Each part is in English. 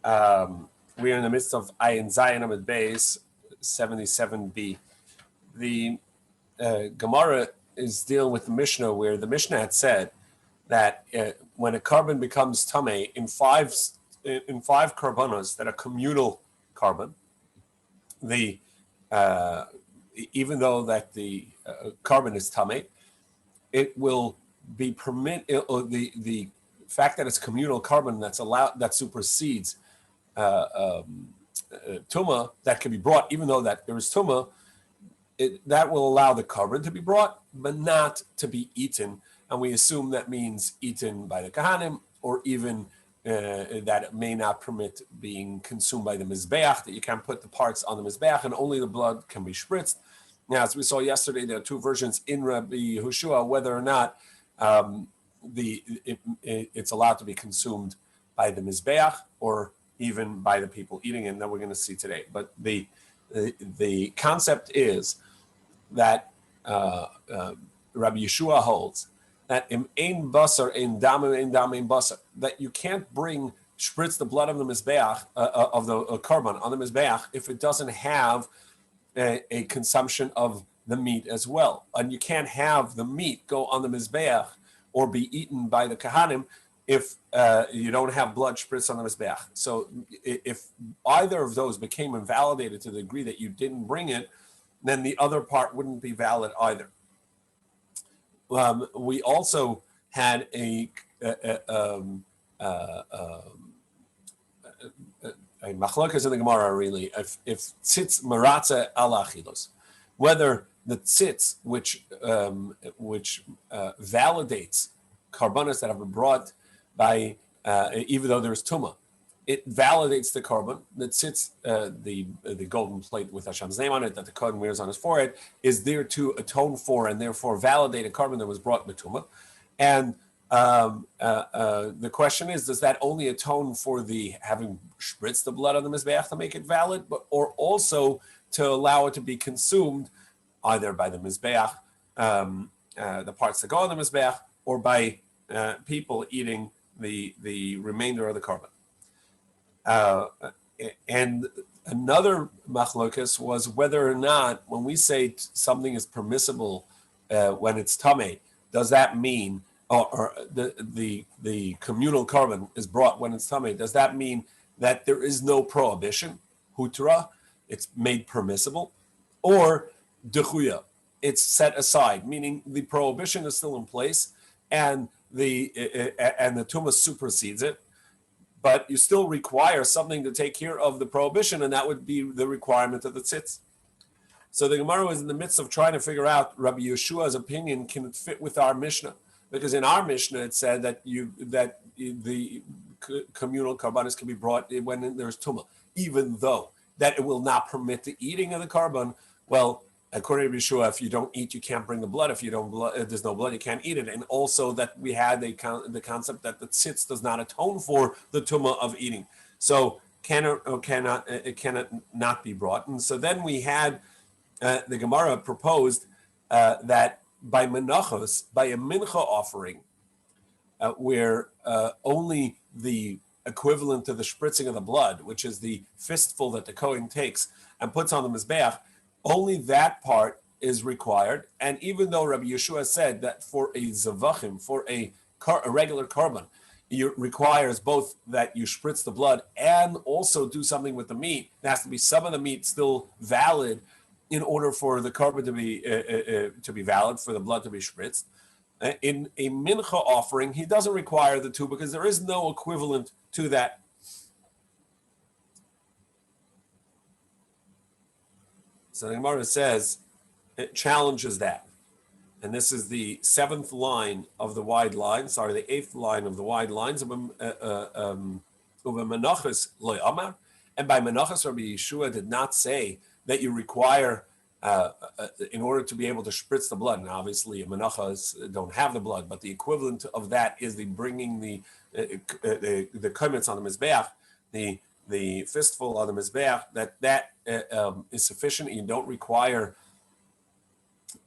We are in the midst of Ayin Zayin Amid Beis 77b. The Gemara is dealing with the Mishnah, where the Mishnah had said that when a carbon becomes tamei in five karbanos that are communal carbon, the even though that the carbon is tamei, it will be the fact that it's communal carbon that's allowed, that supersedes tuma, that can be brought, even though that there is tuma, that will allow the carbon to be brought, but not to be eaten. And we assume that means eaten by the Kahanim, or even that it may not permit being consumed by the Mizbeach, that you can't put the parts on the Mizbeach and only the blood can be spritzed. Now, as we saw yesterday, there are two versions in Rabbi Yehoshua, whether or not it's allowed to be consumed by the Mizbeach or even by the people eating it, and that we're going to see today. But the concept is that Rabbi Yeshua holds that in ein basar, ein damim, ein damim basar, that you can't spritz the blood of the Mizbeach, of the carbon on the Mizbeach, if it doesn't have a consumption of the meat as well. And you can't have the meat go on the Mizbeach or be eaten by the Kahanim if you don't have blood spritz on the Mizbeach. So if either of those became invalidated to the degree that you didn't bring it, then the other part wouldn't be valid either. We also had a machlokas in the Gemara, really, if tzitz maratza ala achilos, whether the tzitz, which validates carbonas that have been brought by, even though there's tuma, it validates the carbon that sits, the golden plate with Hashem's name on it that the Kohen wears on his forehead, is there to atone for and therefore validate a carbon that was brought betuma. And the question is, does that only atone for the having spritzed the blood on the Mizbeach to make it valid, or also to allow it to be consumed either by the Mizbeach, the parts that go on the Mizbeach, or by people eating the remainder of the carbon? And another machlokas was whether or not, when we say something is permissible when it's tamei, does that mean, or the communal carbon is brought when it's tamei, does that mean that there is no prohibition, hutra, it's made permissible, or dechuya, it's set aside, meaning the prohibition is still in place and the tuma supersedes it, but you still require something to take care of the prohibition, and that would be the requirement of the tzitz. So the Gemara was in the midst of trying to figure out Rabbi Yeshua's opinion, can it fit with our Mishnah? Because in our Mishnah it said that the communal karbanis can be brought when there's tumah, even though that it will not permit the eating of the carbon. Well, according to Yeshua, if you don't eat, you can't bring the blood. If there's no blood, you can't eat it. And also that we had the concept that the tzitz does not atone for the tumah of eating. So it cannot not be brought. And so then we had the Gemara proposed that by menachos, by a mincha offering, where only the equivalent to the spritzing of the blood, which is the fistful that the Kohen takes and puts on the Mizbeach, only that part is required. And even though Rabbi Yeshua said that for a zavachim, for a regular carbon, it requires both that you spritz the blood and also do something with the meat. There has to be some of the meat still valid in order for the carbon to be valid, for the blood to be spritzed. In a mincha offering, he doesn't require the two because there is no equivalent to that. So the Gemara says, it challenges that. And this is the seventh line of the wide line, the eighth line of the wide lines of menachas lo amar. And by menachas, Rabbi Yeshua did not say that you require, in order to be able to spritz the blood, and obviously menachas don't have the blood, but the equivalent of that is the bringing the komets on the Mizbeach, the fistful on the Mizbeach, that is sufficient. You don't require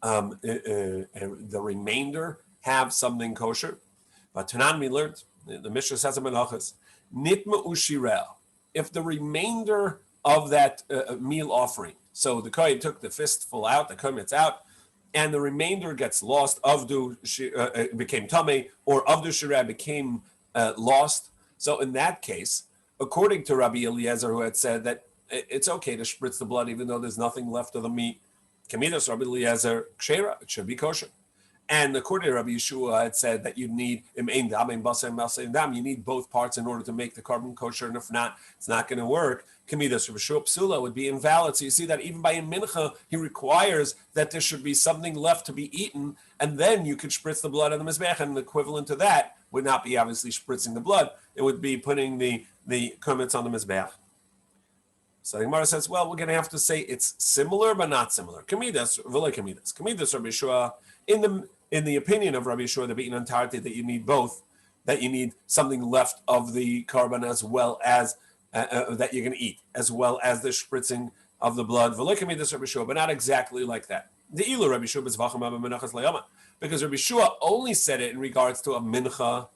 the remainder have something kosher. But Tanan, we learned, the Mishnah says in Menachos, Nitma Ushirel, if the remainder of that meal offering, so the kohen took the fistful out, the kometz out, and the remainder gets lost, avdu became tamei, or avdu shirah became lost. So in that case, according to Rabbi Eliezer, who had said that it's okay to spritz the blood even though there's nothing left of the meat, Kamidas Rabbi Eliezer kshera, it should be kosher. And according to Rabbi Yeshua, had said that you need you need both parts in order to make the carbon kosher, and if not, it's not going to work. Kamidas Rabbi Yeshua psula would be invalid. So you see that even by a mincha, he requires that there should be something left to be eaten, and then you could spritz the blood on the mizbech, and the equivalent to that would not be obviously spritzing the blood; it would be putting the kometz on the mizbech. So the Gemara says, well, we're going to have to say it's similar but not similar. Kamidas, v'lo kamidas. Kamidas Rabbi Yeshua, in the opinion of Rabbi Yeshua, the beaten entirety, that you need both, that you need something left of the carbon as well as that you're going to eat, as well as the spritzing of the blood. V'lo kamidas Rabbi Yeshua, but not exactly like that. The ilu Rabbi Yeshua is v'acham menachas layama, because Rabbi Yeshua only said it in regards to a mincha.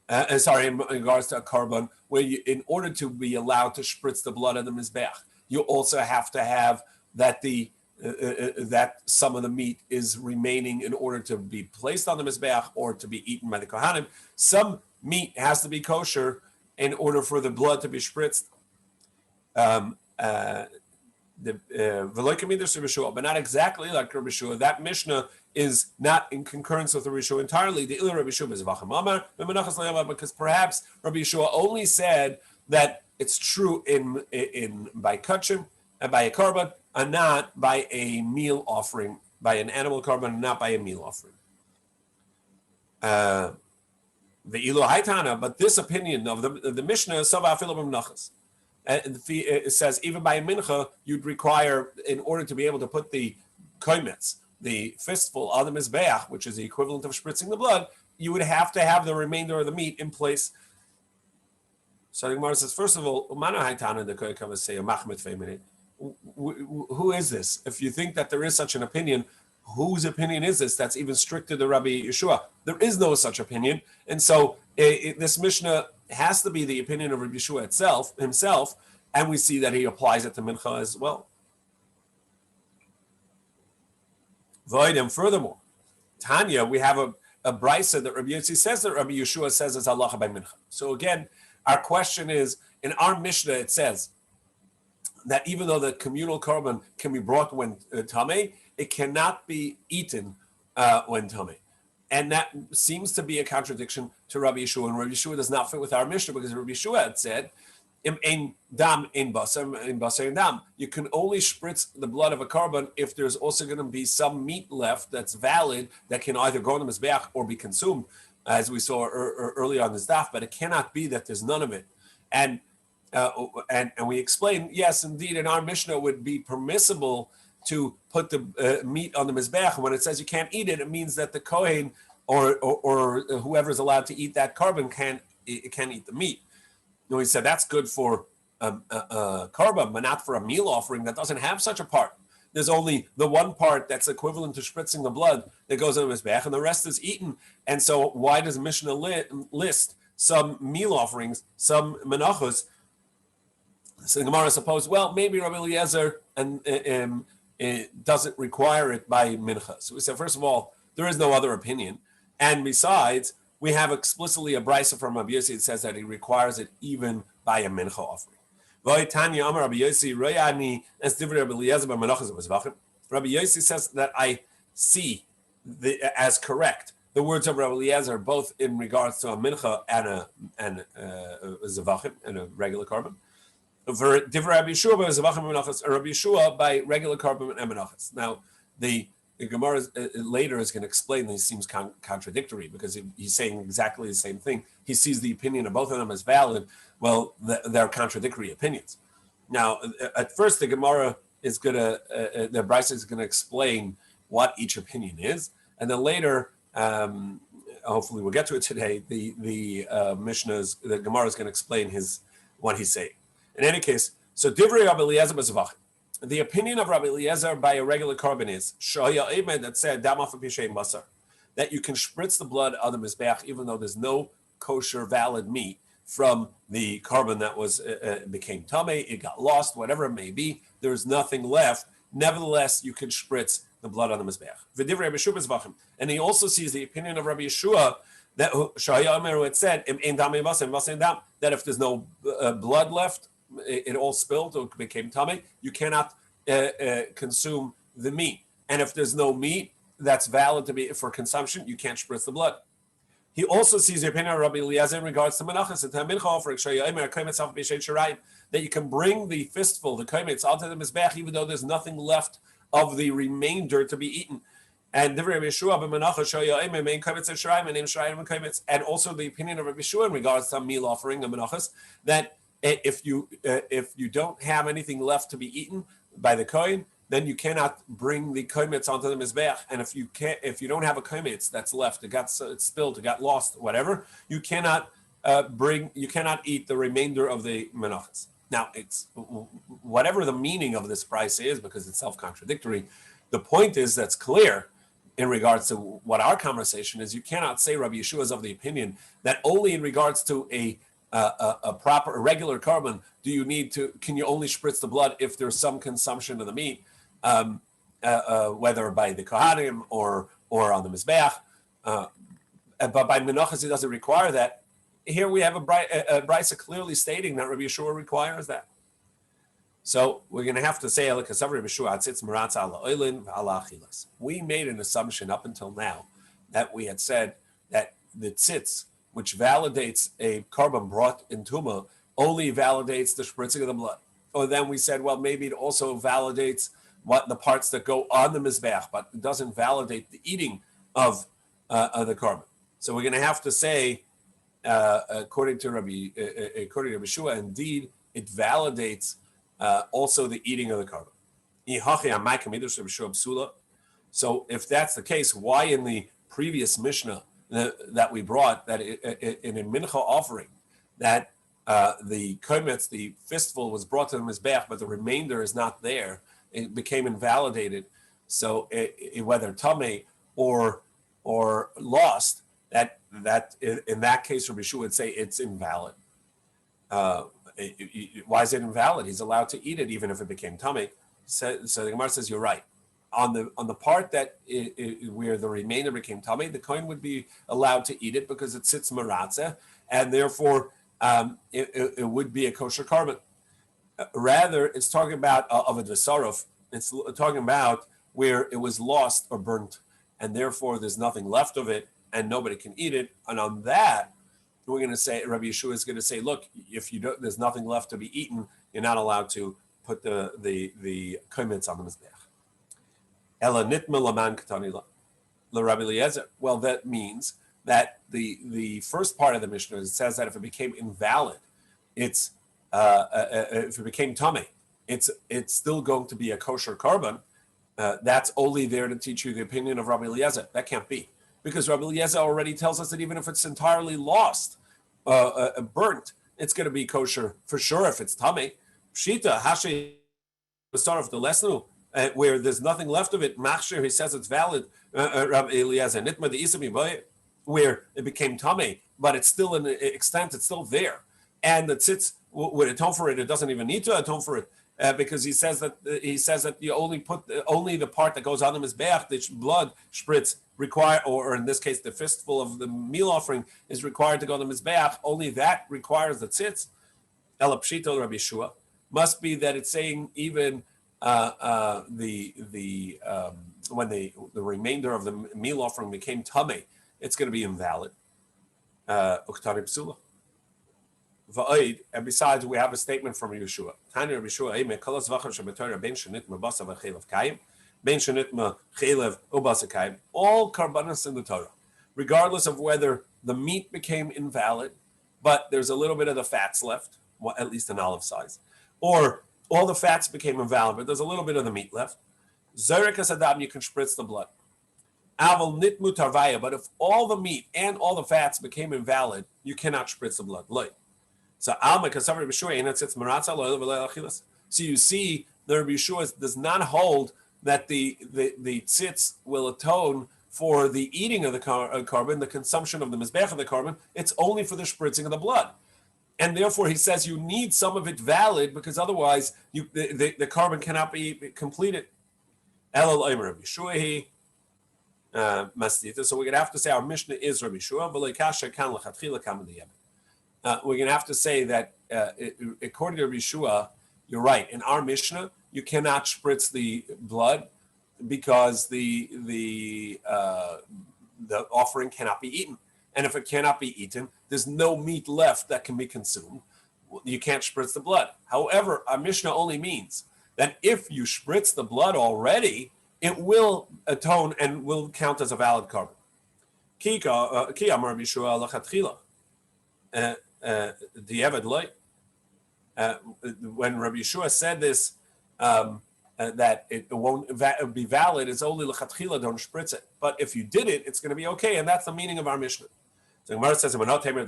In regards to a carbon, where you, in order to be allowed to spritz the blood of the mizbeach, you also have to have that that some of the meat is remaining in order to be placed on the mizbeach or to be eaten by the kohanim. Some meat has to be kosher in order for the blood to be spritzed. But not exactly like Rabbi Yeshua. That Mishnah is not in concurrence with Rabbi Yeshua entirely. The Rabbi Yeshua is because perhaps Rabbi Yeshua only said that it's true in by kachim and by a korban, and not by a meal offering, by an animal korban, and not by a meal offering. The Ilo Haitana, but this opinion of the Mishnah is it says even by a mincha, you'd require, in order to be able to put the kometz, the fistful on the mizbeach, which is the equivalent of spritzing the blood, you would have to have the remainder of the meat in place. So the Gemara says, first of all, who is this? If you think that there is such an opinion, whose opinion is this? That's even stricter than Rabbi Yeshua. There is no such opinion, and so this Mishnah has to be the opinion of Rabbi Yeshua himself, and we see that he applies it to mincha as well. Void, and furthermore, Tanya, we have a brisa that Rabbi Yossi says that Rabbi Yeshua says is halacha by mincha. So again, our question is, in our Mishnah it says that even though the communal korban can be brought when tamei, it cannot be eaten when tamei. And that seems to be a contradiction to Rabbi Yeshua, and Rabbi Yeshua does not fit with our Mishnah, because Rabbi Yeshua had said, "In dam, in basar, in dam." You can only spritz the blood of a korban if there's also going to be some meat left that's valid that can either go on the mizbeach or be consumed, as we saw earlier on this daf. But it cannot be that there's none of it. And we explained, yes, indeed, in our Mishnah it would be permissible to put the meat on the mizbeach. When it says you can't eat it, it means that the kohen or whoever is allowed to eat that carbon can eat the meat. We said that's good for a carbon, but not for a meal offering that doesn't have such a part. There's only the one part that's equivalent to spritzing the blood that goes on the mizbeach, and the rest is eaten. And so why does Mishnah list some meal offerings, some menachos? So the Gemara supposed, well, maybe Rabbi Eliezer it doesn't require it by mincha. So we said, first of all, there is no other opinion. And besides, we have explicitly a brisa from Rabbi Yossi that says that he requires it even by a mincha offering. Rabbi Yossi says that I see as correct the words of Rabbi Eliezer, both in regards to a mincha and a zavachim and a regular carbon. For different Rabbi Yeshua by regular carbon and menachas. Now, the Gemara later is going to explain this seems contradictory, because he's saying exactly the same thing. He sees the opinion of both of them as valid. Well, they're contradictory opinions. Now, at first, the Gemara is going to, the Brisa is going to explain what each opinion is, and then later, hopefully we'll get to it today. The Mishnah's, the Gemara is going to explain what he's saying. In any case, so Divrei Rabbi Eliezer b'Zavach. The opinion of Rabbi Eliezer by a regular carbon is Shaya Emed that said Damaf Pishay Masar, that you can spritz the blood of the mizbeach even though there's no kosher valid meat. from the carbon that was became tamei, it got lost, whatever it may be, there's nothing left. Nevertheless, you can spritz the blood on the mizbeach. And he also sees the opinion of Rabbi Yeshua that it said that if there's no blood left, it all spilled or became tamei, you cannot consume the meat. And if there's no meat that's valid to be for consumption, you can't spritz the blood. He also sees the opinion of Rabbi Eliezer in regards to menachas and mincha offering that you can bring the fistful, the kaimetz, onto the mizbech, even though there's nothing left of the remainder to be eaten. And and also the opinion of Rabbi Yeshua in regards to meal offering and menachas, that if you don't have anything left to be eaten by the kohen, then you cannot bring the kaimetz onto the mizbeach. And if you don't have a kaimetz that's left, it got spilled, it got lost, whatever, you cannot eat the remainder of the menachas. Now, it's whatever the meaning of this price is, because it's self-contradictory. The point is that's clear in regards to what our conversation is. You cannot say Rabbi Yeshua is of the opinion that only in regards to a regular carbon can you only spritz the blood if there's some consumption of the meat, whether by the kohanim or on the mizbeach. But by menachas, it doesn't require that. Here we have a brisa clearly stating that Rabbi Yeshua requires that. So we're going to have to say, we made an assumption up until now that we had said that the tzitz, which validates a carbon brought in tuma, only validates the spritzing of the blood. Or then we said, well, maybe it also validates what the parts that go on the mizbeach, but it doesn't validate the eating of the carbon. So we're going to have to say, according to Rabbi Yeshua, indeed, it validates also the eating of the carbon. So if that's the case, why in the previous Mishnah that we brought, that in a mincha offering, that the kaimetz, the fistful, was brought to the mizbeach, but the remainder is not there, it became invalidated. So whether tamei or lost, that in that case, Rabbi Yeshua would say it's invalid. Why is it invalid? He's allowed to eat it even if it became tamei. So the Gemara says you're right. On the part that where the remainder became tamei, the kohen would be allowed to eat it because it sits maratza, and therefore it would be a kosher carbon. Rather, it's talking about of a desaruf. It's talking about where it was lost or burnt, and therefore there's nothing left of it, and nobody can eat it. And on that, we're going to say, Rabbi Yeshua is going to say, look, if there's nothing left to be eaten, you're not allowed to put the kaimetz on the mizbeach. Ela nitma laman katani la Rabbi Eliezer. Well, that means that the first part of the Mishnah, it says that if it became invalid, if it became tamei, it's still going to be a kosher carbon. That's only there to teach you the opinion of Rabbi Eliezer. That can't be, because Rabbi Eliezer already tells us that even if it's entirely lost, burnt, it's going to be kosher for sure if it's tamei. Pshita hashi start of the lesnu, where there's nothing left of it. Machshir, he says it's valid. Rabbi Eliezer nitma the isami, where it became tamei, but it's still in extent, it's still there, and the tzitz would atone for it. It doesn't even need to atone for it. Because he says that you only put only the part that goes on the mizbeach, the blood spritz require, or in this case, the fistful of the meal offering is required to go on the mizbeach. Only that requires the tzitz. Ela pshito Rabbi Yeshua must be that it's saying even when the remainder of the meal offering became tamei, it's going to be invalid. Uktani psula. And besides, we have a statement from Yeshua. All karbanos in the Torah, regardless of whether the meat became invalid, but there's a little bit of the fats left, at least an olive size, or all the fats became invalid, but there's a little bit of the meat left. Zerikas adam, you can spritz the blood. Aval nitmu tarvaya, but if all the meat and all the fats became invalid, you cannot spritz the blood. So you see, the Rabbi Yeshua does not hold that the tzitz will atone for the eating of the carbon, the consumption of the mizbech of the carbon. It's only for the spritzing of the blood. And therefore, he says you need some of it valid because otherwise the carbon cannot be completed. So we're going to have to say our Mishnah is Rabbi Shua. We're going to have to say that according to Rabbi Shua, you're right. In our Mishnah, you cannot spritz the blood because the offering cannot be eaten. And if it cannot be eaten, there's no meat left that can be consumed. You can't spritz the blood. However, our Mishnah only means that if you spritz the blood already, it will atone and will count as a valid carbon. When Rabbi Yeshua said this, that it won't be valid, it's only lechatchila, don't spritz it. But if you did it, it's going to be okay, and that's the meaning of our Mishnah. So Gemara says, and how do we know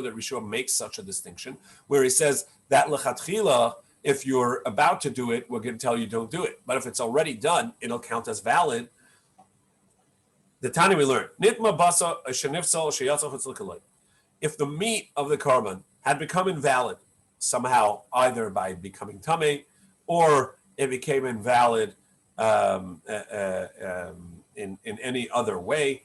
that Rabbi Yeshua makes such a distinction, where he says that lechatchila, if you're about to do it, we're going to tell you don't do it. But if it's already done, it'll count as valid. The Tani we learned, if the meat of the carbon had become invalid somehow, either by becoming tamei, or it became invalid in any other way,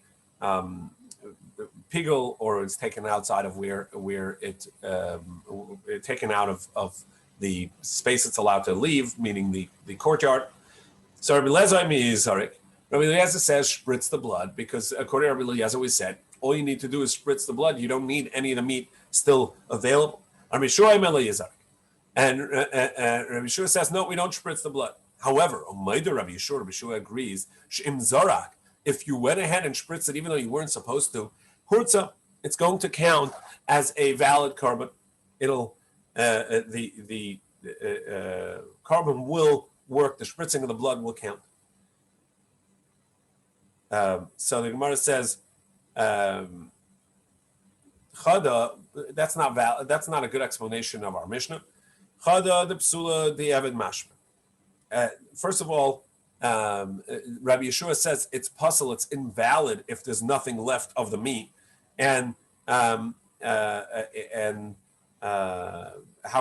pigel, or it's taken outside of where it taken out of the space it's allowed to leave, meaning the courtyard. So Rabbi Eliezer says spritz the blood, because according to Rabbi Eliezer, we said all you need to do is spritz the blood. You don't need any of the meat still available. Rabbi Yeshua and Rabbi Yeshua says no, we don't spritz the blood. However, Rabbi Yeshua agrees. If you went ahead and spritzed it, even though you weren't supposed to, hurtza, it's going to count as a valid carbon. It'll the carbon will work. The spritzing of the blood will count. So the Gemara says, Chada, that's not valid. That's not a good explanation of our Mishnah. Chada the psula the Eved mashma. First of all, Rabbi Yeshua says it's puzzle, it's invalid if there's nothing left of the meat, and how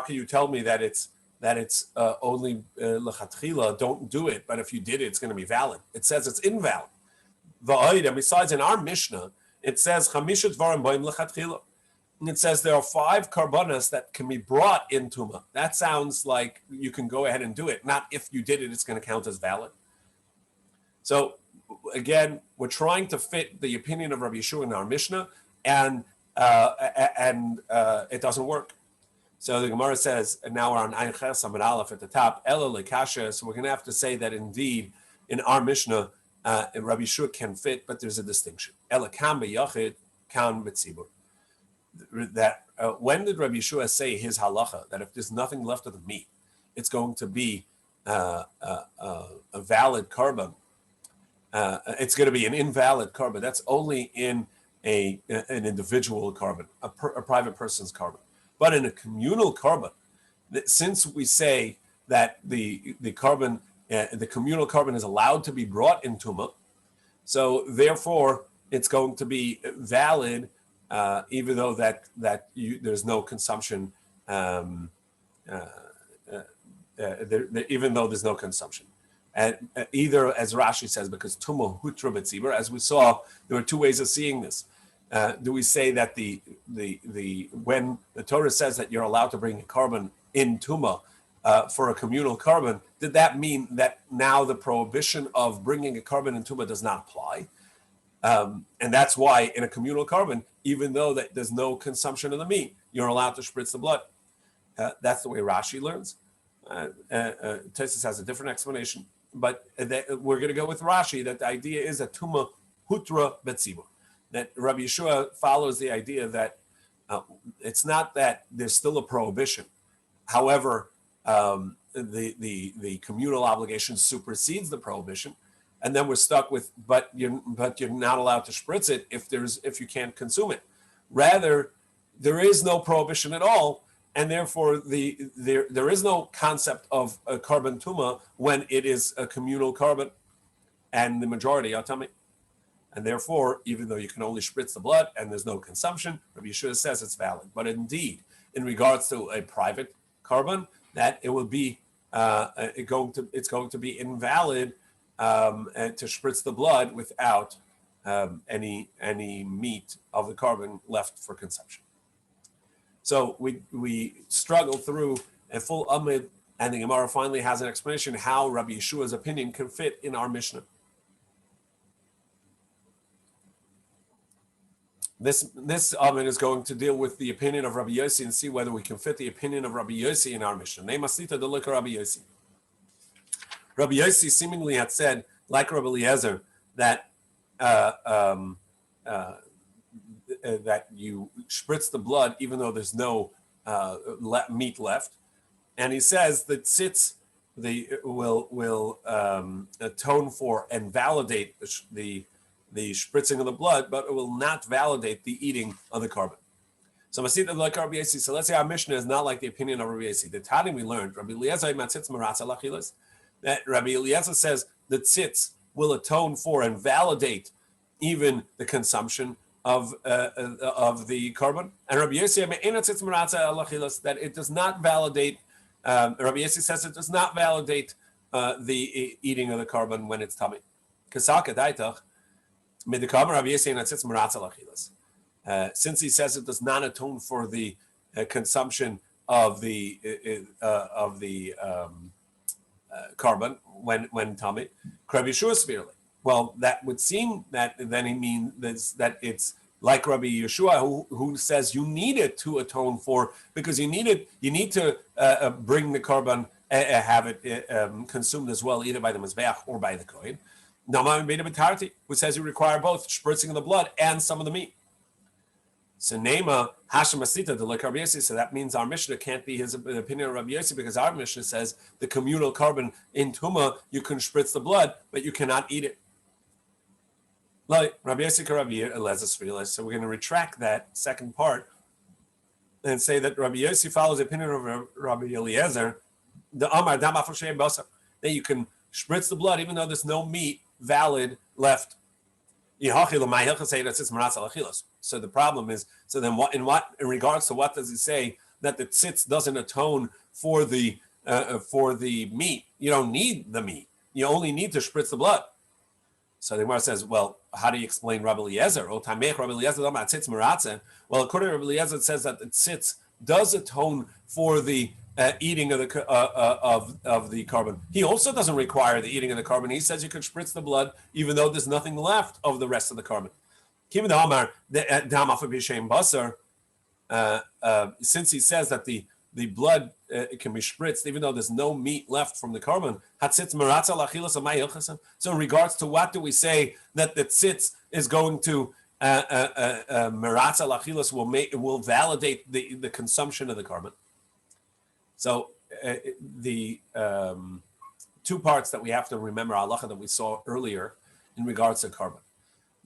can you tell me that it's only lechatchila? Don't do it, but if you did it, it's going to be valid. It says it's invalid. And besides, in our Mishnah, it says chamisha dvarim b'im lechatchila. It says there are 5 karbanas that can be brought in Tuma. That sounds like you can go ahead and do it. Not if you did it, it's going to count as valid. So again, we're trying to fit the opinion of Rabbi Yeshua in our Mishnah, and it doesn't work. So the Gemara says, and now we're on Ayin Ches Amud Aleph at the top, Ela lekasha. So we're going to have to say that indeed in our Mishnah, Rabbi Yeshua can fit, but there's a distinction. Ela kam b'yachid, kam b'tzibur. That when did Rabbi Yeshua say his halacha that if there's nothing left of the meat, it's going to be a valid carbon? It's going to be an invalid carbon. That's only in an individual carbon, a private person's carbon. But in a communal carbon, since we say that the carbon, the communal carbon is allowed to be brought in Tuma, so therefore it's going to be valid. Even though there's no consumption, even though there's no consumption, and either as Rashi says, because tuma hutra betzibur, as we saw, there are 2 ways of seeing this. Do we say that the when the Torah says that you're allowed to bring a carbon in tuma for a communal carbon, did that mean that now the prohibition of bringing a carbon in tuma does not apply? And that's why in a communal carbon, even though that there's no consumption of the meat, you're allowed to spritz the blood. That's the way Rashi learns. Tosfos has a different explanation, but we're going to go with Rashi, that the idea is a tuma hutra betzibur, that Rabbi Yeshua follows the idea that it's not that there's still a prohibition. However, the communal obligation supersedes the prohibition. And then we're stuck with, but you're not allowed to spritz it if you can't consume it. Rather, there is no prohibition at all, and therefore there is no concept of a carbon tuma when it is a communal carbon, and the majority are tummy. And therefore, even though you can only spritz the blood and there's no consumption, Rabbi Yeshua says it's valid. But indeed, in regards to a private carbon, that it will be it's going to be invalid and to spritz the blood without any meat of the carbon left for consumption. So we struggle through a full Amid, and the Gemara finally has an explanation how Rabbi Yeshua's opinion can fit in our Mishnah. This Amid is going to deal with the opinion of Rabbi Yossi and see whether we can fit the opinion of Rabbi Yossi in our Mishnah. Neimasita delika Rabbi Yossi. Rabbi Yossi seemingly had said, like Rabbi Eliezer, that that you spritz the blood even though there's no meat left, and he says that tzitz will atone for and validate the spritzing of the blood, but it will not validate the eating of the carbon. So Masita like Rabbi Yossi. So let's say our Mishnah is not like the opinion of Rabbi Yossi. The Tani we learned, Rabbi Eliezer that Rabbi Eliezer says that tzitz will atone for and validate even the consumption of the carbon, and Rabbi Yossi that it does not validate. Rabbi Yossi says it does not validate the eating of the carbon when it's tummy. Since he says it does not atone for the consumption of the carbon when tummy, Rabbi Yeshua severely. Well, that would seem that then he means that it's like Rabbi Yeshua who says you need it to atone for, because you need to bring the carbon, have it consumed as well, either by the Mizbeach or by the Kohen. Who says you require both spritzing of the blood and some of the meat. So Nema Hashem Asita to like Rabbi Yossi. So that means our Mishnah can't be his opinion of Rabbi Yossi, because our Mishnah says the communal carbon in Tuma you can spritz the blood, but you cannot eat it. Like Rabbi Yossi Rabbi Eliezer. So we're going to retract that second part and say that Rabbi Yossi follows the opinion of Rabbi Eliezer, the Amar Dama Foshem Basar, that you can spritz the blood even though there's no meat valid left. So the problem is, so then in regards to what does he say that the tzitz doesn't atone for the meat? You don't need the meat. You only need to spritz the blood. So the Gemara says, well, how do you explain Rabbi Eliezer? Well, according to Rabbi Eliezer, it says that the tzitz does atone for the eating of the carbon. He also doesn't require the eating of the carbon. He says you can spritz the blood even though there's nothing left of the rest of the carbon. Since he says that the blood can be spritzed even though there's no meat left from the carbon. So in regards to what do we say that the tzitz is going to meratza lachilas will validate the consumption of the carbon? So the two parts that we have to remember halacha that we saw earlier in regards to carbon.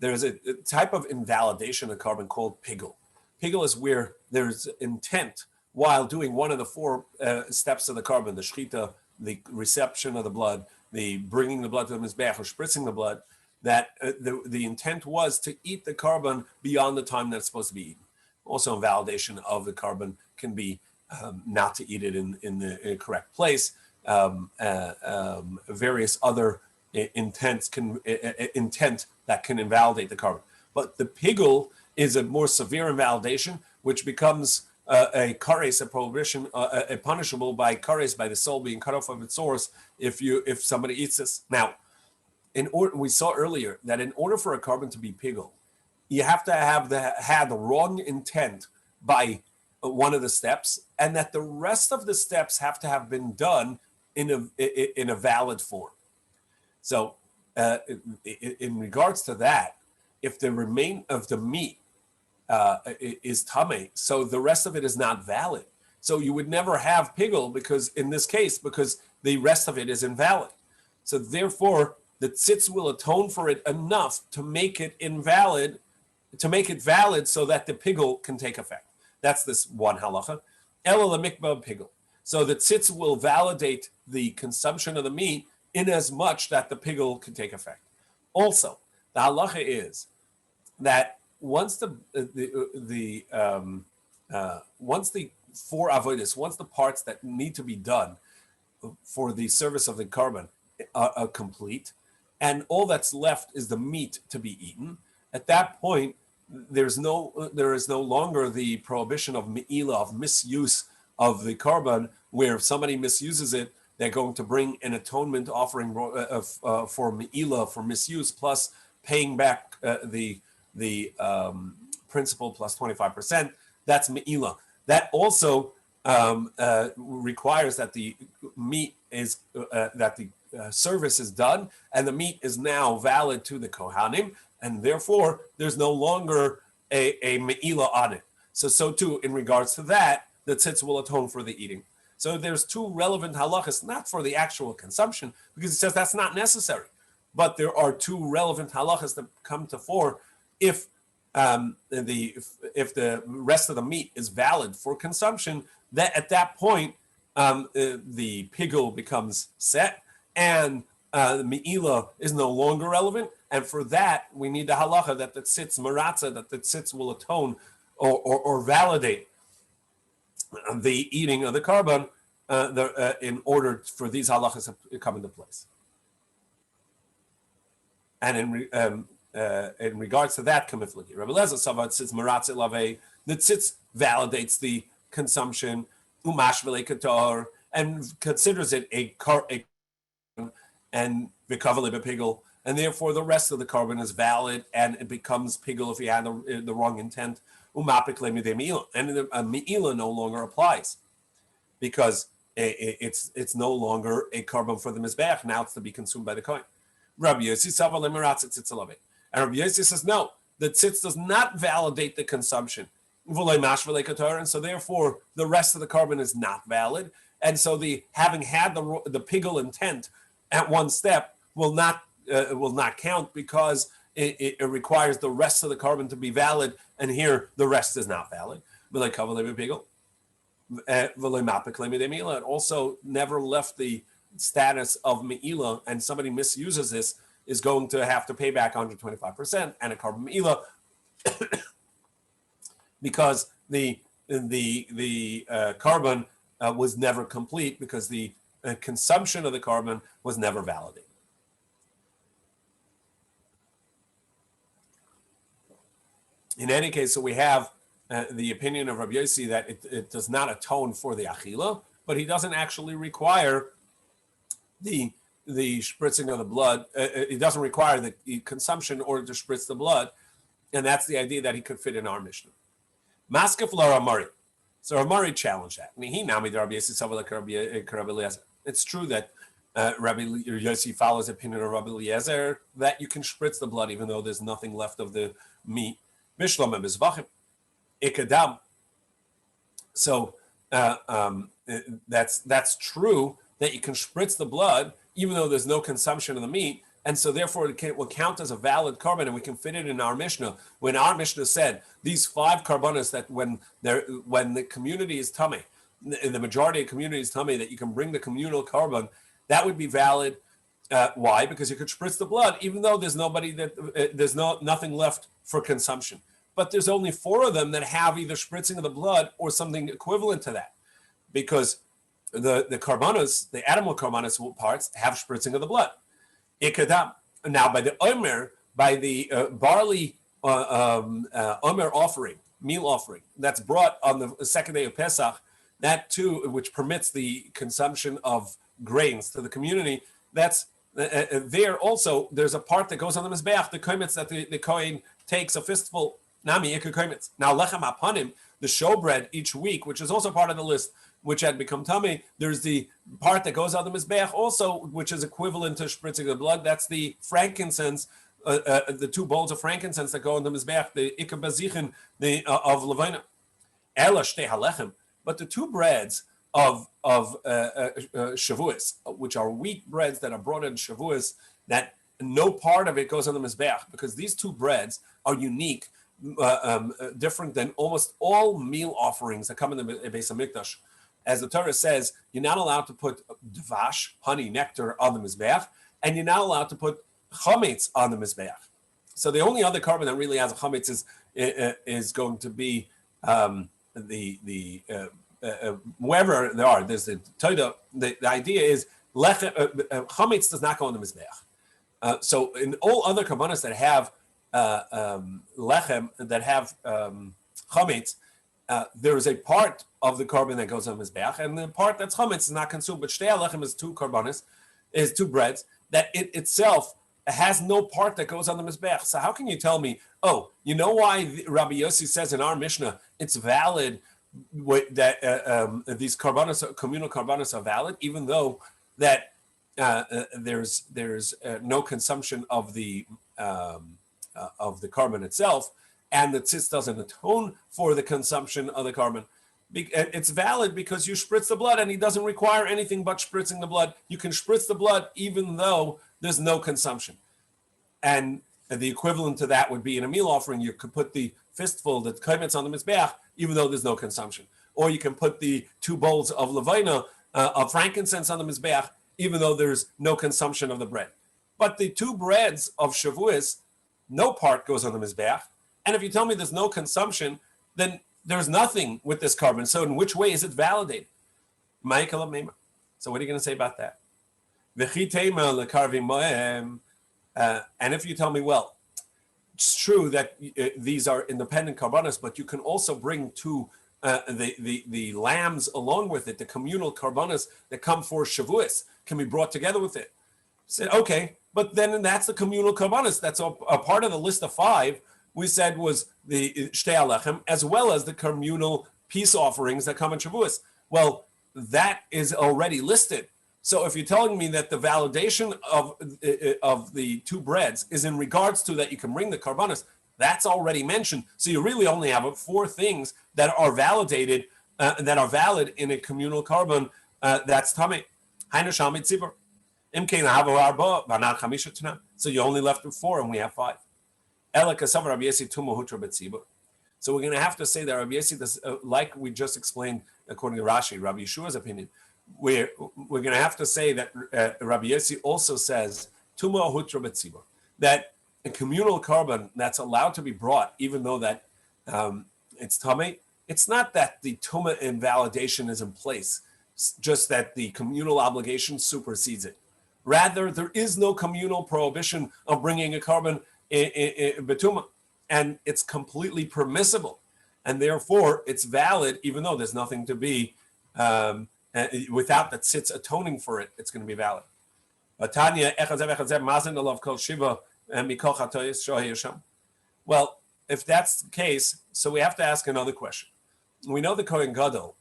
There's a type of invalidation of carbon called pigul. Pigul is where there's intent while doing one of the four steps of the carbon, the shchita, the reception of the blood, the bringing the blood to the mizbeach, or spritzing the blood, that the intent was to eat the carbon beyond the time that it's supposed to be eaten. Also, invalidation of the carbon can be not to eat it in the correct place. Various other intent that can invalidate the carbon. But the pigul is a more severe invalidation, which becomes a kares, a prohibition, a punishable by kares, by the soul being cut off of its source if somebody eats this. Now, we saw earlier that in order for a carbon to be pigul, you have to have had the wrong intent by one of the steps, and that the rest of the steps have to have been done in a valid form. So, in regards to that, if the remain of the meat is tamei, so the rest of it is not valid. So you would never have pigul because the rest of it is invalid. So therefore, the tzitz will atone for it enough to make it invalid, to make it valid, so that the pigul can take effect. That's this one halacha. Ela lemikba pigul. So the tzitz will validate the consumption of the meat in as much that the pigul can take effect. Also, The halacha is that once the four avodas, once the parts that need to be done for the service of the carbon are complete, and all that's left is the meat to be eaten, at that point there is no longer the prohibition of me'ilah, of misuse of the carbon, where if somebody misuses it, they're going to bring an atonement offering for me'ilah, for misuse, plus paying back the principal plus 25%. That's me'ilah. That also requires that the meat is that the service is done, and the meat is now valid to the Kohanim, and therefore there's no longer a me'ilah on it. So too, in regards to that, the tzitz will atone for the eating. So there's two relevant halachas, not for the actual consumption, because it says that's not necessary, but there are two relevant halachas that come to fore if the rest of the meat is valid for consumption. That at that point the pigul becomes set, and the me'ilah is no longer relevant. And for that, we need the halacha that the tzitz maratza, that the tzitz will atone or validate the eating of the carbon in order for these halachas to come into place. And in regards to that, Rabbi Lezer Savad tzitz maratza lave, the tzitz validates the consumption, umash v'leikator, and considers it a and v'kavale b'pigul, and therefore the rest of the carbon is valid, and it becomes pigul if you had the wrong intent. Umapik lemidei me'ilah, and the me'ilah no longer applies because it's no longer a carbon for the mizbeach. Now it's to be consumed by the kohen. Rabbi Yossi Sava lemeratz tzitz alave, and Rabbi Yossi says no, the tzitz does not validate the consumption. And so therefore the rest of the carbon is not valid, and so the having had the pigul intent at one step will not count, because it requires the rest of the carbon to be valid, and here the rest is not valid. It also never left the status of me'ilah, and somebody misuses this is going to have to pay back 125% and a carbon me'ilah because the carbon was never complete, because the consumption of the carbon was never validated. In any case, so we have the opinion of Rabbi Yossi that it does not atone for the achila, but he doesn't actually require the spritzing of the blood. It doesn't require the consumption in order to spritz the blood, and that's the idea that he could fit in our Mishnah. Maskef la Ramari. So Ramari challenged that. It's true that Rabbi Yossi follows the opinion of Rabbi Eliezer that you can spritz the blood even though there's nothing left of the meat. Mishlom mizvachim ikadam. So that's true that you can spritz the blood even though there's no consumption of the meat, and so therefore it will count as a valid carbon, and we can fit it in our Mishnah. When our Mishnah said these 5 carbonos that when the community is tummy, in the majority of community is tummy, that you can bring the communal carbon, that would be valid. Why? Because you could spritz the blood even though there's nothing left for consumption. But there's only 4 of them that have either spritzing of the blood or something equivalent to that, because the carbonos, the animal carbonos parts, have spritzing of the blood. Ikadam. Now, by the omer, by the barley omer offering, meal offering, that's brought on the second day of Pesach, that too, which permits the consumption of grains to the community, that's there also, there's a part that goes on the mizbeach, the koimitz that the kohen takes a fistful, nami ikar koimitz. Now, lechem apanim, the showbread each week, which is also part of the list, which had become tummy, there's the part that goes on the mizbeach also, which is equivalent to spritzing the blood. That's the frankincense, the 2 bowls of frankincense that go on the mizbeach, the ikar bazichen of levina. Ela shtei halechem, but the 2 breads of Shavuos, which are wheat breads that are brought in Shavuos, that no part of it goes on the mizbeach, because these 2 breads are unique, different than almost all meal offerings that come in the Beis HaMikdash. As the Torah says, you're not allowed to put dvash, honey, nectar on the mizbeach, and you're not allowed to put chametz on the mizbeach. So the only other carbon that really has a chametz is going to be wherever there are. There's the toida. The idea is chametz does not go on the mizbeach. So in all other karbanos that have lechem, that have chametz, there is a part of the carbon that goes on mizbeach, and the part that's chametz is not consumed. But shtei lechem is two karbanos, is two breads that it itself has no part that goes on the mizbeach. So how can you tell me, oh, you know why Rabbi Yossi says in our Mishnah it's valid that these karbanos, communal karbanos, are valid, even though that there's no consumption of the carbon itself, and the tzitz doesn't atone for the consumption of the carbon. It's valid because you spritz the blood, and he doesn't require anything but spritzing the blood. You can spritz the blood even though there's no consumption. And the equivalent to that would be in a meal offering. You could put the fistful, the kaimetz, on the mizbeach, even though there's no consumption. Or you can put the 2 bowls of levina, of frankincense, on the mizbeach, even though there's no consumption of the bread. But the 2 breads of shavuos, no part goes on the mizbeach. And if you tell me there's no consumption, then there's nothing with this carbon. So in which way is it validated? So what are you going to say about that? And if you tell me, well, it's true that these are independent karbanos, but you can also bring the lambs along with it, the communal karbanos that come for shavuos can be brought together with it. Said, okay, but then that's the communal karbanos. That's a part of the list of 5 we said was the shtei alechem, as well as the communal peace offerings that come in shavuos. Well, that is already listed. So if you're telling me that the validation of the 2 breads is in regards to that you can bring the karbanos, that's already mentioned. So you really only have 4 things that are validated, that are valid in a communal carbon. That's tamei. So you only left with 4, and we have 5. So we're going to have to say that Rabbi Yossi does, like we just explained, according to Rashi, Rabbi Yeshua's opinion. We're going to have to say that Rabbi Yossi also says tuma hutra betzibur, that a communal carbon that's allowed to be brought, even though that it's tamei, it's not that the tuma invalidation is in place, it's just that the communal obligation supersedes it. Rather, there is no communal prohibition of bringing a carbon betuma, and it's completely permissible, and therefore it's valid, even though there's nothing to be without that sits atoning for it. It's going to be valid. Well, if that's the case, so we have to ask another question. We know the Kohen Gadol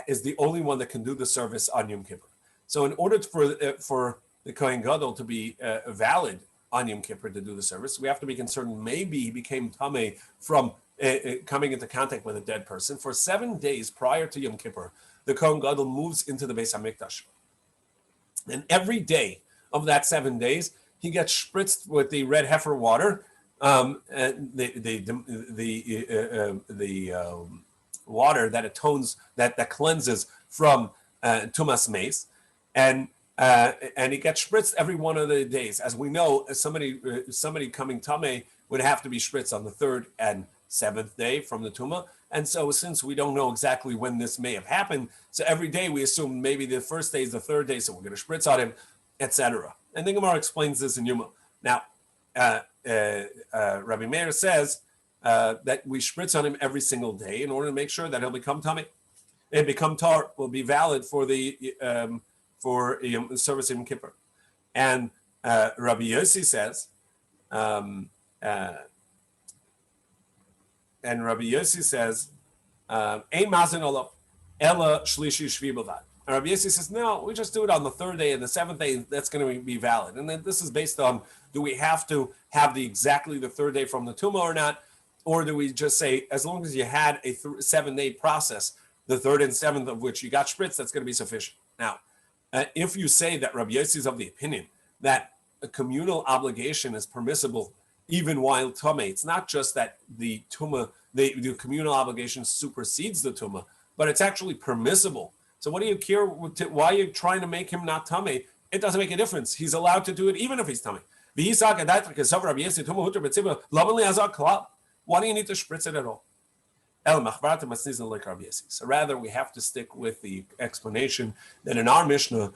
is the only one that can do the service on Yom Kippur. So in order for the Kohen Gadol to be valid on Yom Kippur to do the service, we have to be concerned maybe he became tamei from coming into contact with a dead person. For 7 days prior to Yom Kippur, the Kohen Gadol moves into the Beis HaMikdash. And every day of that 7 days, he gets spritzed with the red heifer water, the water that atones, that cleanses from tumas meis, and he gets spritzed every one of the days. As we know, somebody coming tamei would have to be spritzed on the 3rd and 7th day from the tuma. And so since we don't know exactly when this may have happened, so every day we assume maybe the first day is the 3rd day, so we're going to spritz on him, etc. And the Gemara explains this in Yuma. Now, Rabbi Meir says that we spritz on him every single day in order to make sure that he'll become tamei. And become tar, will be valid for the service in Yom Kippur. And Rabbi Yossi says, Ein mazin olav ela shlishi shvi b'vad. And Rabbi Yossi says, no, we just do it on the 3rd day and the 7th day. That's going to be valid. And then this is based on, do we have to have exactly the 3rd day from the tumah or not, or do we just say as long as you had a 7-day process, the 3rd and 7th of which you got spritz, that's going to be sufficient. Now, if you say that Rabbi Yossi is of the opinion that a communal obligation is permissible even while tamei, it's not just that the tumah, the communal obligation supersedes the tumah, but it's actually permissible. So what do you care? Why are you trying to make him not tamei? It doesn't make a difference. He's allowed to do it even if he's tamei. Why do you need to spritz it at all? So rather, we have to stick with the explanation that in our Mishnah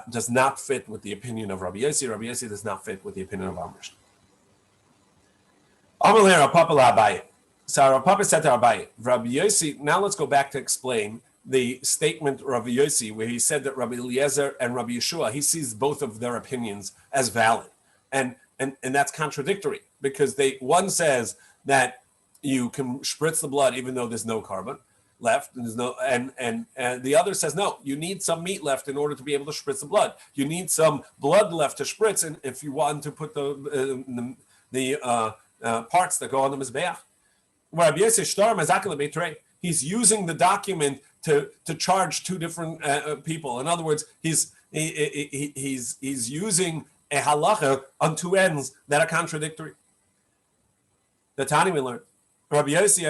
does not fit with the opinion of Rabbi Yossi. Rabbi Yossi does not fit with the opinion of our Mishnah. So our Papa said to Abaye, Rabbi Yossi, now let's go back to explain the statement of Rabbi Yossi, where he said that Rabbi Eliezer and Rabbi Yeshua, he sees both of their opinions as valid. And that's contradictory, because one says that you can spritz the blood even though there's no carbon left, and there's no, and the other says no, you need some meat left in order to be able to spritz the blood. You need some blood left to spritz, and if you want to put the parts that go on the mizbeach. He's using the document to charge two different people. In other words, he's using a halacha on two ends that are contradictory. The Tani we learned. Rabbi Yossi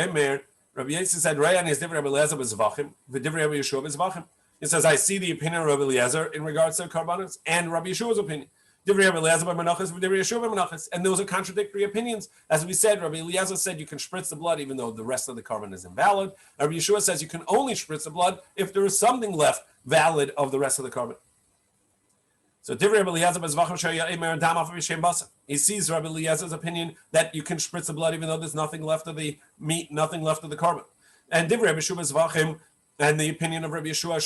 said, "Rayan is different. Rabbi Eliezer was zvachim. The different Rabbi Yeshua was zvachim." He says, "I see the opinion of Rabbi Eliezer in regards to karbanos and Rabbi Yeshua's opinion. Different Rabbi Eliezer by menachos, different Yeshua by menachos, and those are contradictory opinions. As we said, Rabbi Eliezer said you can spritz the blood even though the rest of the carbon is invalid. Rabbi Yeshua says you can only spritz the blood if there is something left valid of the rest of the carbon." So he sees Rabbi Eliezer's opinion that you can spritz the blood even though there's nothing left of the meat, nothing left of the carbon. And Rabbi Yeshua and the opinion of Rabbi Yeshua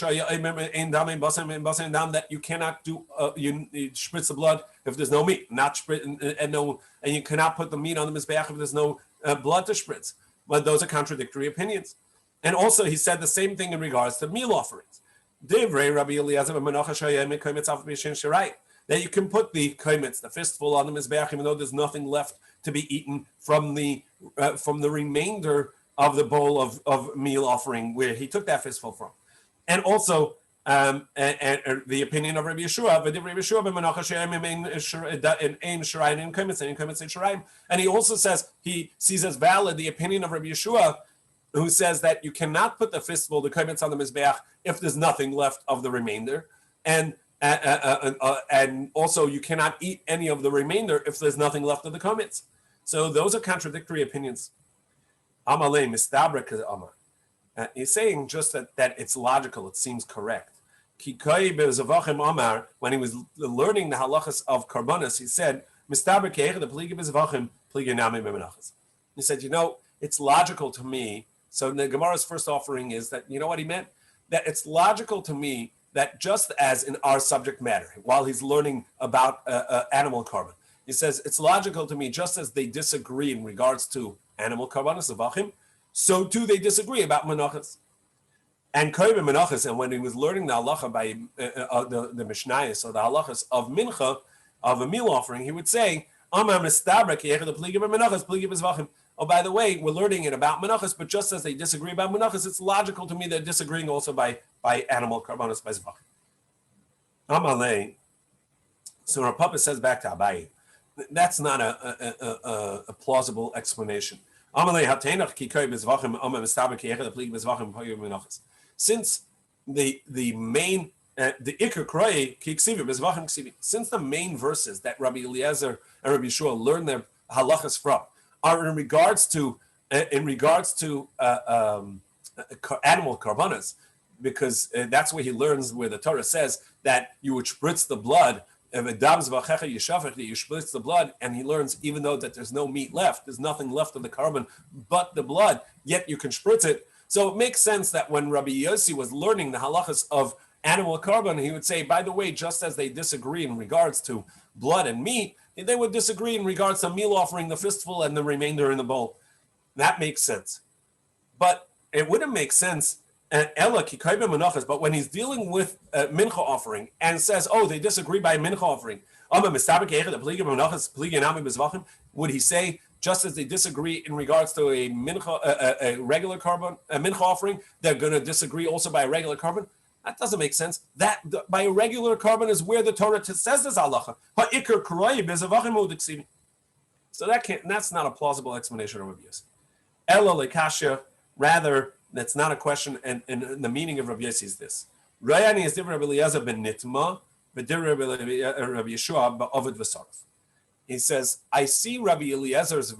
that you cannot do you spritz the blood if there's no meat, and you cannot put the meat on the mizbeach if there's no blood to spritz. But those are contradictory opinions. And also he said the same thing in regards to meal offerings. That you can put the kaimitz, the fistful, on the mizbeach, even though there's nothing left to be eaten from the remainder of the bowl of meal offering where he took that fistful from. And also and the opinion of Rabbi Yeshua, and he also says he sees as valid the opinion of Rabbi Yeshua, who says that you cannot put the fistful, the kaimitz, on the mizbeach if there's nothing left of the remainder, and also you cannot eat any of the remainder if there's nothing left of the kaimitz. So those are contradictory opinions. Amalei mistabra amar. He's saying just that it's logical, it seems correct. Kikai bezavachim amar, when he was learning the halachas of karbanos, he said, mistabra keich the pligi bezavachim pligi nami bemenachas. He said, it's logical to me. So the Gemara's first offering is that, you know what he meant? That it's logical to me that just as in our subject matter, while he's learning about animal carbon, he says, it's logical to me, just as they disagree in regards to animal karbanos, avachim, so too they disagree about menachas. And koybe menachas, and when he was learning the halacha by the Mishnayos, or the halachas of mincha, of a meal offering, he would say, Amar mistabra ki echad pligi b'menachas, pligi b'zvachim. Oh, by the way, we're learning it about menachas, but just as they disagree about menachas, it's logical to me they're disagreeing also by animal karbanos, by zvachim. Amalei. So Rav Papa says back to Abaye, that's not a plausible explanation. Amalei hatenach ki koy b'zvachim, amar mistabra ki echad pligi b'zvachim, pligi b'menachas. Since the main the Iker Kroye Kiksivi Bezvachim Ksivi, since the main verses that Rabbi Eliezer and Rabbi Yeshua learn their halachas from are in regards to animal karbanas, because that's where he learns, where the Torah says that you would spritz the blood, you spritz the blood, and he learns even though that there's no meat left, there's nothing left of the carbon but the blood, yet you can spritz it. So it makes sense that when Rabbi Yossi was learning the halachas of animal carbon, he would say, by the way, just as they disagree in regards to blood and meat, they would disagree in regards to meal offering, the fistful, and the remainder in the bowl. That makes sense. But it wouldn't make sense, but when he's dealing with mincha offering and says, oh, they disagree by mincha offering, would he say, just as they disagree in regards to a regular carbon, a mincha offering, they're going to disagree also by a regular carbon? That doesn't make sense. That by a regular carbon is where the Torah says this halacha. So that's not a plausible explanation of Rabbi Yossi. Ela lekasha, rather, that's not a question, and the meaning of Rabbi Yossi is this. Rayani is different Rabbi Eliezer ben Nitma, but different Rabbi Yeshua ba'ovid v'sarf. He says, I see Rabbi Eliezer's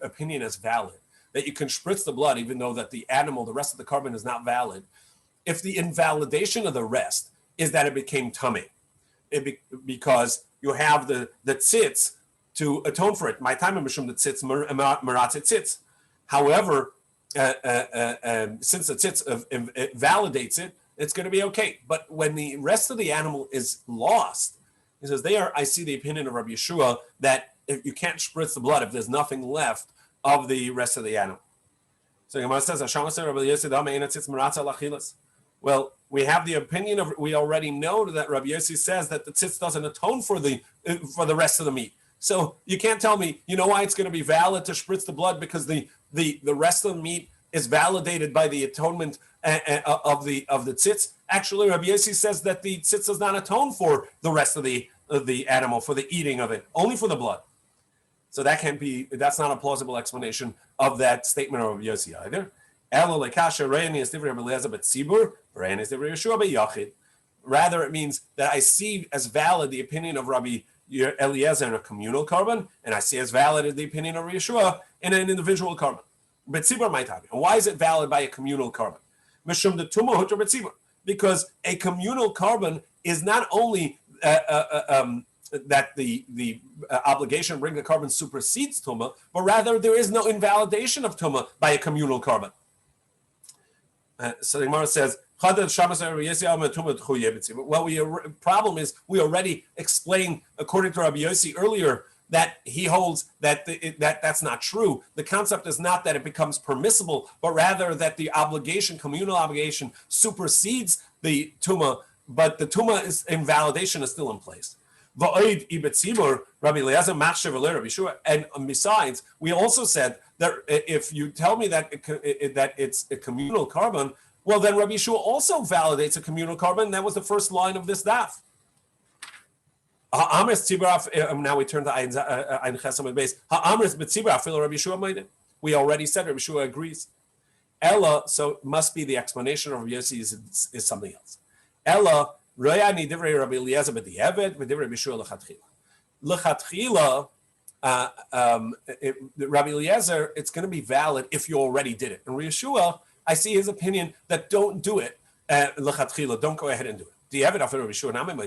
opinion as valid, that you can spritz the blood even though that the animal, the rest of the carbon is not valid, if the invalidation of the rest is that it became tummy, because you have the tzitz to atone for it. My time mishum the tzitz maratz tzitz. However, since the tzitz validates it, it's going to be okay. But when the rest of the animal is lost, he says, I see the opinion of Rabbi Yeshua that if you can't spritz the blood if there's nothing left of the rest of the animal. So Gemara says, well, we have the opinion of, we already know that Rabbi Yossi says that the tzitz doesn't atone for the rest of the meat. So you can't tell me, you know why it's going to be valid to spritz the blood, because the rest of the meat is validated by the atonement of the tzitz. Actually, Rabbi Yossi says that the tzitz does not atone for the rest of the animal, for the eating of it, only for the blood. So that's not a plausible explanation of that statement of Rabbi Yossi either. Rather, it means that I see as valid the opinion of Rabbi Eliezer in a communal carbon, and I see as valid as the opinion of Rabbi Yeshua in an individual carbon. And why is it valid by a communal carbon? Because a communal carbon is not only that the obligation to bring the carbon supersedes tumah, but rather there is no invalidation of tumah by a communal carbon. So the Gemara says, well, problem is we already explained, according to Rabbi Yossi earlier, that he holds that that's not true. The concept is not that it becomes permissible, but rather that the obligation, communal obligation, supersedes the tumah, but the tumah invalidation is still in place. And besides, we also said that if you tell me that it's a communal carbon, well, then Rabbi Yeshua also validates a communal carbon. That was the first line of this daf. Now we turn to Ein Chesam and base. We already said Rabbi Yeshua agrees. Ella, so it must be the explanation of Rabbi Yossi is something else. Ella, Rabbi Eliezer b'di'eved, Rabbi Yeshua lechatchila. Rabbi Eliezer, it's going to be valid if you already did it. And Rabbi Yeshua, I see his opinion that don't do it. Lechatchila, don't go ahead and do it.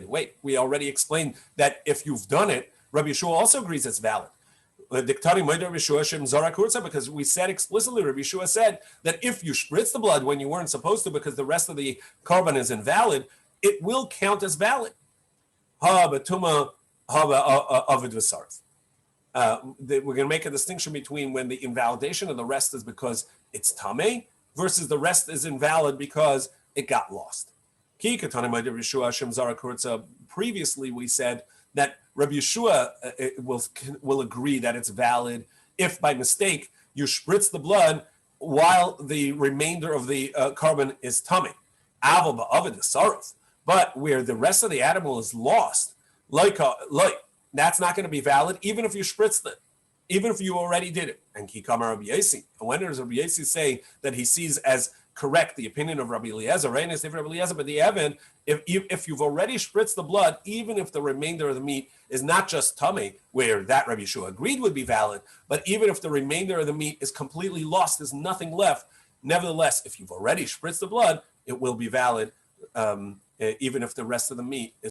Wait, we already explained that if you've done it, Rabbi Yeshua also agrees it's valid. Because we said explicitly, Rabbi Yeshua said that if you spritz the blood when you weren't supposed to because the rest of the carbon is invalid, it will count as valid. We're going to make a distinction between when the invalidation of the rest is because it's tameh versus the rest is invalid because it got lost. Previously, we said that Rabbi Yeshua will agree that it's valid if by mistake you spritz the blood while the remainder of the carbon is tameh. But where the rest of the animal is lost, that's not going to be valid even if you spritzed it, even if you already did it. And Kikama Rabbi Yossi. And when does Rabbi Yossi say that he sees as correct the opinion of Rabbi Eliezer, right? And Rabbi Eliezer, but the Evan, if you've already spritzed the blood, even if the remainder of the meat is not just tummy, where that Rabbi Yeshua agreed would be valid, but even if the remainder of the meat is completely lost, there's nothing left. Nevertheless, if you've already spritzed the blood, it will be valid, even if the rest of the meat is